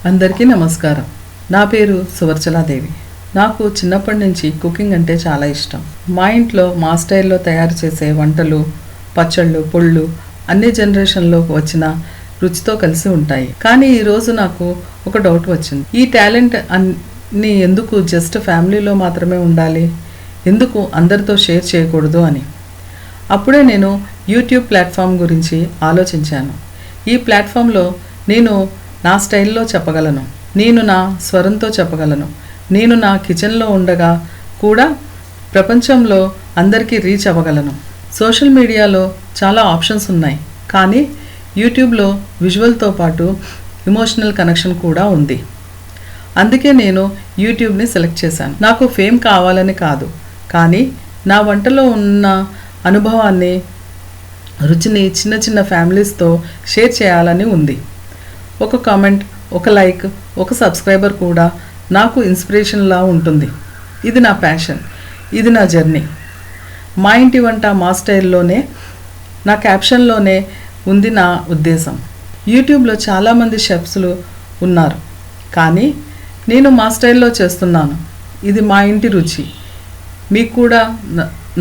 అందరికీ నమస్కారం. నా పేరు సువర్చలాదేవి. నాకు చిన్నప్పటి నుంచి కుకింగ్ అంటే చాలా ఇష్టం. మా ఇంట్లో మా స్టైల్లో తయారు చేసే వంటలు, పచ్చళ్ళు, పొళ్ళు అన్ని జనరేషన్లో వచ్చిన రుచితో కలిసి ఉంటాయి. కానీ ఈరోజు నాకు ఒక డౌట్ వచ్చింది. ఈ టాలెంట్ అన్ని ఎందుకు జస్ట్ ఫ్యామిలీలో మాత్రమే ఉండాలి, ఎందుకు అందరితో షేర్ చేయకూడదు అని. అప్పుడే నేను యూట్యూబ్ ప్లాట్ఫామ్ గురించి ఆలోచించాను. ఈ ప్లాట్ఫామ్లో నేను నా స్టైల్లో చెప్పగలను, నేను నా స్వరంతో చెప్పగలను, నేను నా కిచెన్లో ఉండగా కూడా ప్రపంచంలో అందరికీ రీచ్ అవ్వగలను. సోషల్ మీడియాలో చాలా ఆప్షన్స్ ఉన్నాయి, కానీ యూట్యూబ్లో విజువల్తో పాటు ఎమోషనల్ కనెక్షన్ కూడా ఉంది. అందుకే నేను యూట్యూబ్ని సెలెక్ట్ చేశాను. నాకు ఫేమ్ కావాలని కాదు, కానీ నా వంటలో ఉన్న అనుభవాన్ని, రుచిని చిన్న చిన్న ఫ్యామిలీస్తో షేర్ చేయాలని ఉంది. ఒక కామెంట్, ఒక లైక్, ఒక సబ్స్క్రైబర్ కూడా నాకు ఇన్స్పిరేషన్లా ఉంటుంది. ఇది నా ప్యాషన్, ఇది నా జర్నీ. మా ఇంటి వంట మా స్టైల్లోనే, నా క్యాప్షన్లోనే ఉంది నా ఉద్దేశం. యూట్యూబ్లో చాలామంది షెఫ్స్లు ఉన్నారు, కానీ నేను మా స్టైల్లో చేస్తున్నాను. ఇది మా ఇంటి రుచి, మీకు కూడా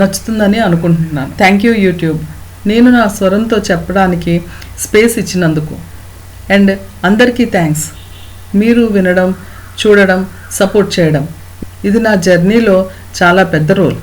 నచ్చుతుందని అనుకుంటున్నాను. థ్యాంక్ యూ యూట్యూబ్, నేను నా స్వరంతో చెప్పడానికి స్పేస్ ఇచ్చినందుకు. అండ్ అందరికీ థ్యాంక్స్, మీరు వినడం, చూడడం, సపోర్ట్ చేయడం. ఇది నా జర్నీలో చాలా పెద్ద రోల్.